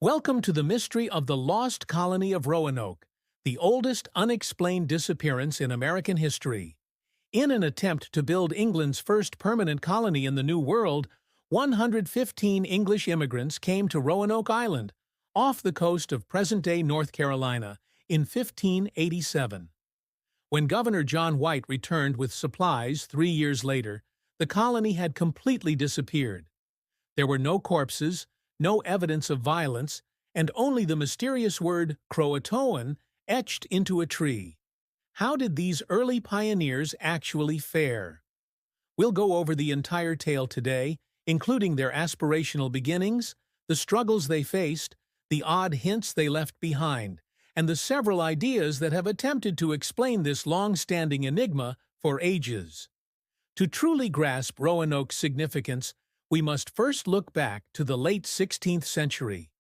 Welcome to the mystery of the lost colony of Roanoke, the oldest unexplained disappearance in American history. In an attempt to build England's first permanent colony in the New World, 115 English immigrants came to Roanoke Island, off the coast of present-day North Carolina, in 1587. When Governor John White returned with supplies 3 years later, the colony had completely disappeared. There were no corpses, no evidence of violence, and only the mysterious word CROATOAN etched into a tree. How did these early pioneers actually fare? We'll go over the entire tale today, including their aspirational beginnings, the struggles they faced, the odd hints they left behind, and the several ideas that have attempted to explain this long-standing enigma for ages. To truly grasp Roanoke's significance, we must first look back to the late 16th century.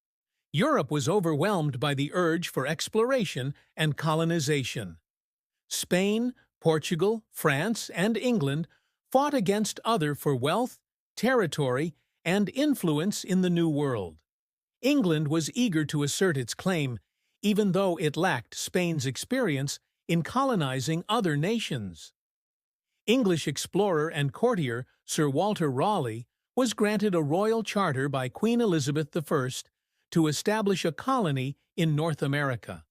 Europe was overwhelmed by the urge for exploration and colonization. Spain, Portugal, France, and England fought against other for wealth, territory, and influence in the New World. England was eager to assert its claim, even though it lacked Spain's experience in colonizing other nations. English explorer and courtier Sir Walter Raleigh was granted a royal charter by Queen Elizabeth I to establish a colony in North America.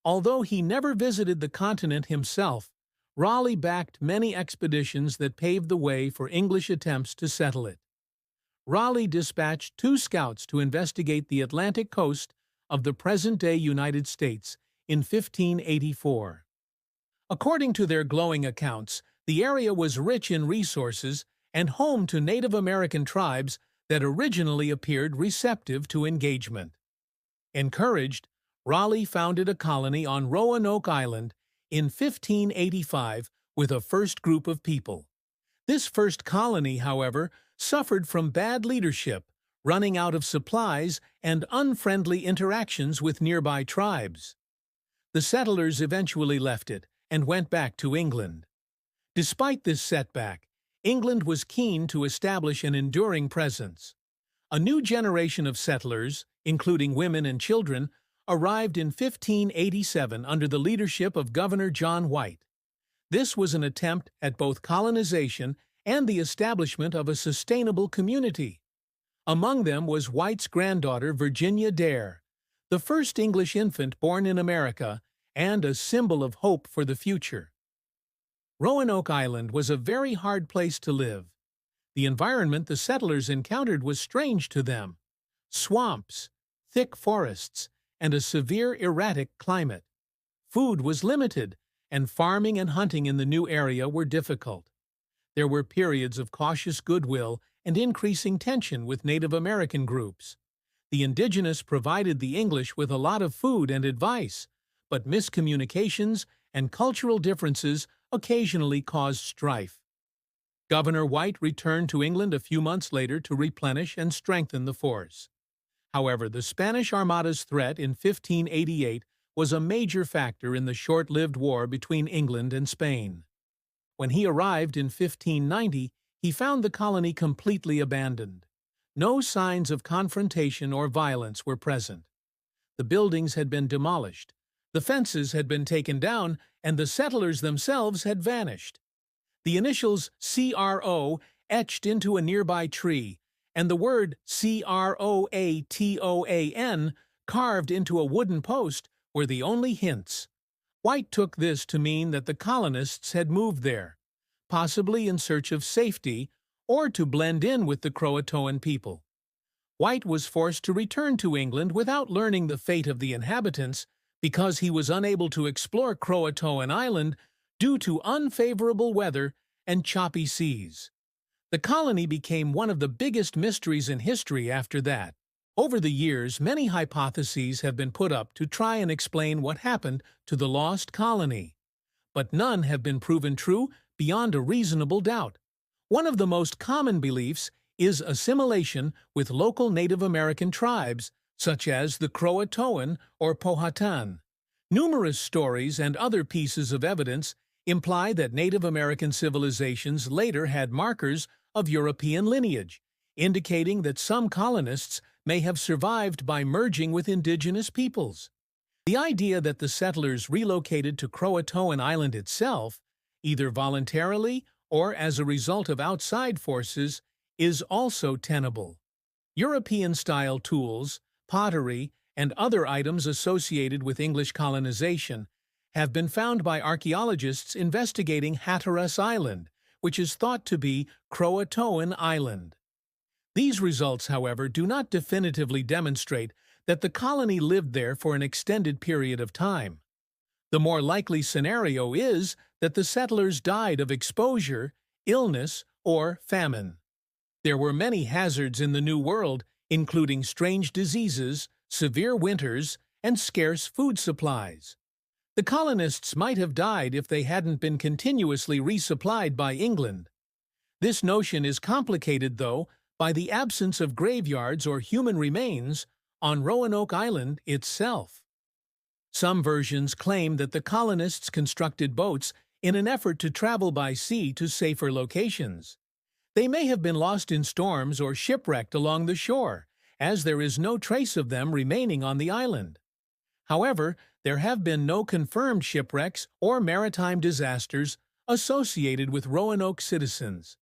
Although he never visited the continent himself, Raleigh backed many expeditions that paved the way for English attempts to settle it. Raleigh dispatched 2 scouts to investigate the Atlantic coast of the present-day United States in 1584. According to their glowing accounts, the area was rich in resources and home to Native American tribes that originally appeared receptive to engagement. Encouraged, Raleigh founded a colony on Roanoke Island in 1585 with a first group of people. This first colony, however, suffered from bad leadership, running out of supplies and unfriendly interactions with nearby tribes. The settlers eventually left it and went back to England. Despite this setback, England was keen to establish an enduring presence. A new generation of settlers, including women and children, arrived in 1587 under the leadership of Governor John White. This was an attempt at both colonization and the establishment of a sustainable community. Among them was White's granddaughter Virginia Dare, the first English infant born in America and a symbol of hope for the future. Roanoke Island was a very hard place to live. The environment the settlers encountered was strange to them. Swamps, thick forests, and a severe erratic climate. Food was limited, and farming and hunting in the new area were difficult. There were periods of cautious goodwill and increasing tension with Native American groups. The indigenous provided the English with a lot of food and advice, but miscommunications and cultural differences occasionally caused strife. Governor White returned to England a few months later to replenish and strengthen the force. However, the Spanish Armada's threat in 1588 was a major factor in the short-lived war between England and Spain. When he arrived in 1590, he found the colony completely abandoned. No signs of confrontation or violence were present. The buildings had been demolished, the fences had been taken down, and the settlers themselves had vanished. The initials CRO etched into a nearby tree, and the word CROATOAN carved into a wooden post were the only hints. White took this to mean that the colonists had moved there, possibly in search of safety or to blend in with the Croatoan people. White was forced to return to England without learning the fate of the inhabitants because he was unable to explore CROATOAN Island due to unfavorable weather and choppy seas. The colony became one of the biggest mysteries in history after that. Over the years, many hypotheses have been put up to try and explain what happened to the lost colony, but none have been proven true beyond a reasonable doubt. One of the most common beliefs is assimilation with local Native American tribes, such as the Croatoan or Powhatan. Numerous stories and other pieces of evidence imply that Native American civilizations later had markers of European lineage, indicating that some colonists may have survived by merging with indigenous peoples. The idea that the settlers relocated to CROATOAN Island itself, either voluntarily or as a result of outside forces, is also tenable. European-style tools, pottery, and other items associated with English colonization have been found by archaeologists investigating Hatteras Island, which is thought to be CROATOAN Island. These results, however, do not definitively demonstrate that the colony lived there for an extended period of time. The more likely scenario is that the settlers died of exposure, illness, or famine. There were many hazards in the New World, including strange diseases, severe winters, and scarce food supplies. The colonists might have died if they hadn't been continuously resupplied by England. This notion is complicated, though, by the absence of graveyards or human remains on Roanoke Island itself. Some versions claim that the colonists constructed boats in an effort to travel by sea to safer locations. They may have been lost in storms or shipwrecked along the shore, as there is no trace of them remaining on the island. However, there have been no confirmed shipwrecks or maritime disasters associated with Roanoke citizens.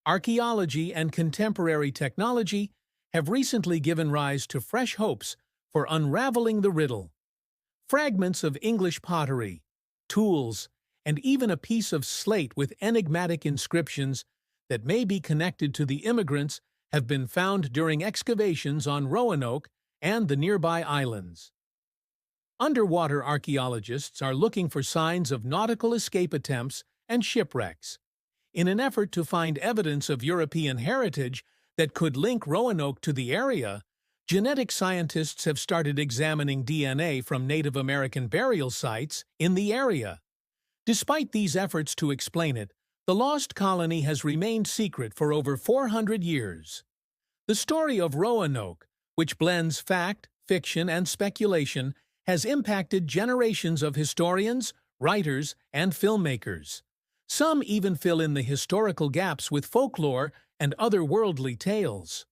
Archaeology and contemporary technology have recently given rise to fresh hopes for unraveling the riddle. Fragments of English pottery, tools, and even a piece of slate with enigmatic inscriptions that may be connected to the immigrants have been found during excavations on Roanoke and the nearby islands. Underwater archaeologists are looking for signs of nautical escape attempts and shipwrecks. In an effort to find evidence of European heritage that could link Roanoke to the area, genetic scientists have started examining DNA from Native American burial sites in the area. Despite these efforts to explain it, the lost colony has remained secret for over 400 years. The story of Roanoke, which blends fact, fiction, and speculation, has impacted generations of historians, writers, and filmmakers. Some even fill in the historical gaps with folklore and otherworldly tales.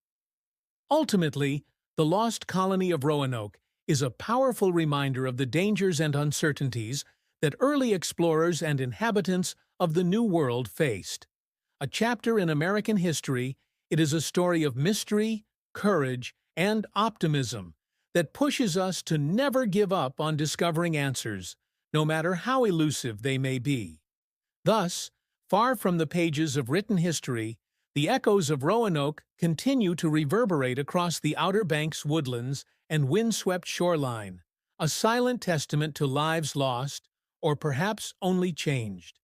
Ultimately, the lost colony of Roanoke is a powerful reminder of the dangers and uncertainties that early explorers and inhabitants of the New World faced. A chapter in American history, it is a story of mystery, courage, and optimism that pushes us to never give up on discovering answers, no matter how elusive they may be. Thus, far from the pages of written history, the echoes of Roanoke continue to reverberate across the Outer Banks woodlands and windswept shoreline, a silent testament to lives lost, or perhaps only changed.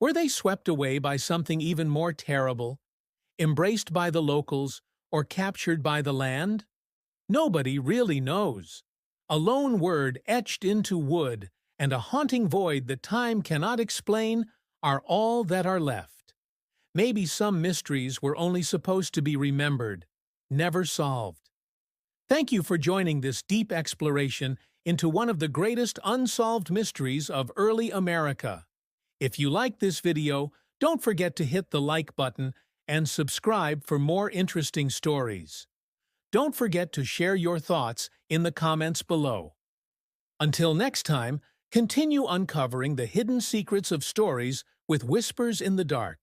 Were they swept away by something even more terrible, embraced by the locals, or captured by the land? Nobody really knows. A lone word etched into wood and a haunting void that time cannot explain are all that are left. Maybe some mysteries were only supposed to be remembered, never solved. Thank you for joining this deep exploration into one of the greatest unsolved mysteries of early America. If you like this video, don't forget to hit the like button and subscribe for more interesting stories. Don't forget to share your thoughts in the comments below. Until next time, continue uncovering the hidden secrets of stories with Whispers in the Dark.